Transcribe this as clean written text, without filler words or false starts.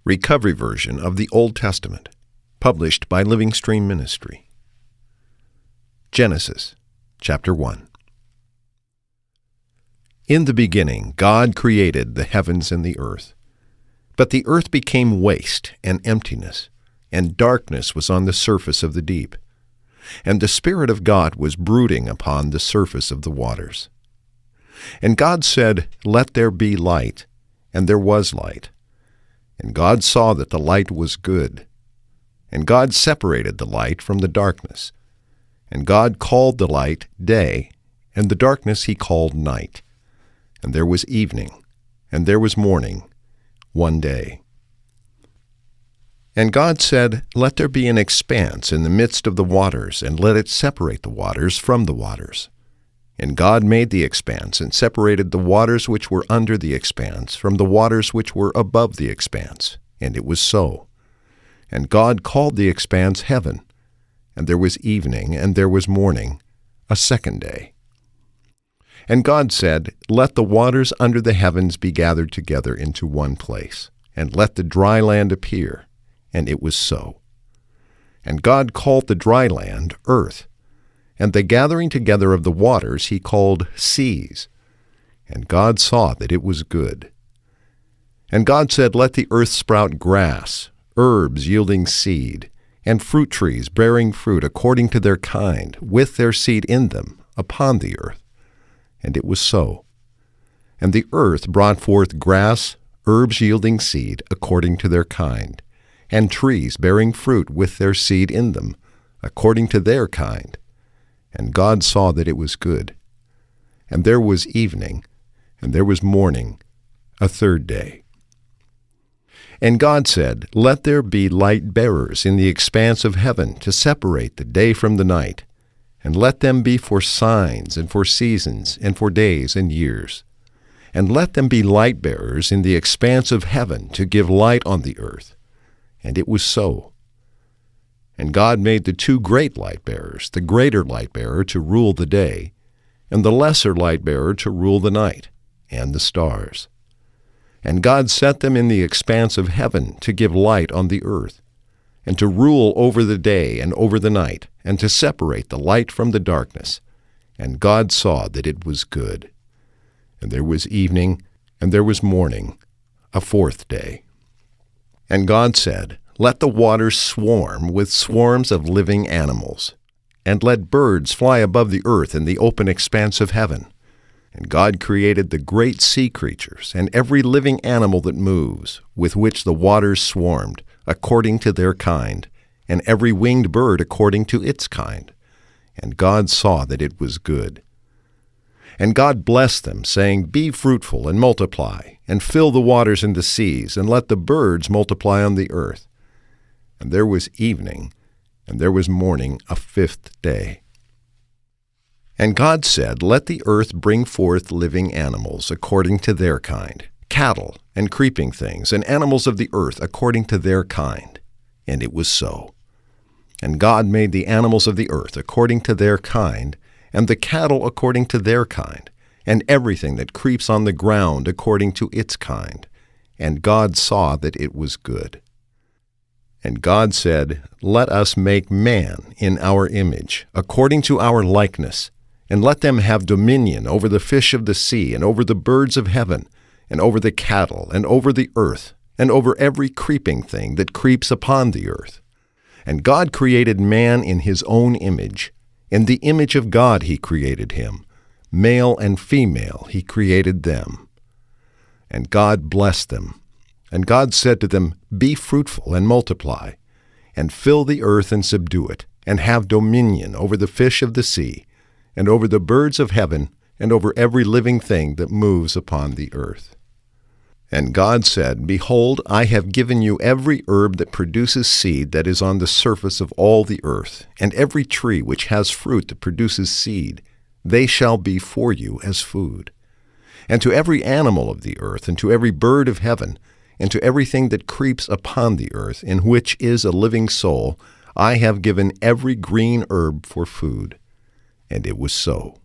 Recovery Version of the Old Testament, published by Living Stream Ministry. Genesis, chapter 1. In the beginning, God created the heavens and the earth. But the earth became waste and emptiness, and darkness was on the surface of the deep. And the Spirit of God was brooding upon the surface of the waters. And God said, "Let there be light," and there was light. And God saw that the light was good. And God separated the light from the darkness. And God called the light day, and the darkness he called night. And there was evening, and there was morning, one day. And God said, "Let there be an expanse in the midst of the waters, and let it separate the waters from the waters." And God made the expanse, and separated the waters which were under the expanse from the waters which were above the expanse. And it was so. And God called the expanse heaven. And there was evening, and there was morning, a second day. And God said, "Let the waters under the heavens be gathered together into one place, and let the dry land appear." And it was so. And God called the dry land earth, and the gathering together of the waters he called seas. And God saw that it was good. And God said, "Let the earth sprout grass, herbs yielding seed, and fruit trees bearing fruit according to their kind, with their seed in them, upon the earth." And it was so. And the earth brought forth grass, herbs yielding seed according to their kind, and trees bearing fruit with their seed in them, according to their kind. And God saw that it was good. And there was evening, and there was morning, a third day. And God said, "Let there be light bearers in the expanse of heaven to separate the day from the night, and let them be for signs and for seasons and for days and years. And let them be light bearers in the expanse of heaven to give light on the earth." And it was so. And God made the two great light-bearers, the greater light-bearer to rule the day, and the lesser light-bearer to rule the night, and the stars. And God set them in the expanse of heaven to give light on the earth, and to rule over the day and over the night, and to separate the light from the darkness. And God saw that it was good. And there was evening, and there was morning, a fourth day. And God said, "Let the waters swarm with swarms of living animals, and let birds fly above the earth in the open expanse of heaven." And God created the great sea creatures, and every living animal that moves, with which the waters swarmed, according to their kind, and every winged bird according to its kind. And God saw that it was good. And God blessed them, saying, "Be fruitful and multiply, and fill the waters and the seas, and let the birds multiply on the earth." And there was evening, and there was morning, a fifth day. And God said, "Let the earth bring forth living animals according to their kind, cattle and creeping things, and animals of the earth according to their kind." And it was so. And God made the animals of the earth according to their kind, and the cattle according to their kind, and everything that creeps on the ground according to its kind. And God saw that it was good. And God said, "Let us make man in our image, according to our likeness, and let them have dominion over the fish of the sea, and over the birds of heaven, and over the cattle, and over the earth, and over every creeping thing that creeps upon the earth." And God created man in his own image. In the image of God he created him. Male and female he created them. And God blessed them. And God said to them, "Be fruitful and multiply, and fill the earth and subdue it, and have dominion over the fish of the sea, and over the birds of heaven, and over every living thing that moves upon the earth." And God said, "Behold, I have given you every herb that produces seed that is on the surface of all the earth, and every tree which has fruit that produces seed. They shall be for you as food. And to every animal of the earth, and to every bird of heaven, and to everything that creeps upon the earth, in which is a living soul, I have given every green herb for food." And it was so.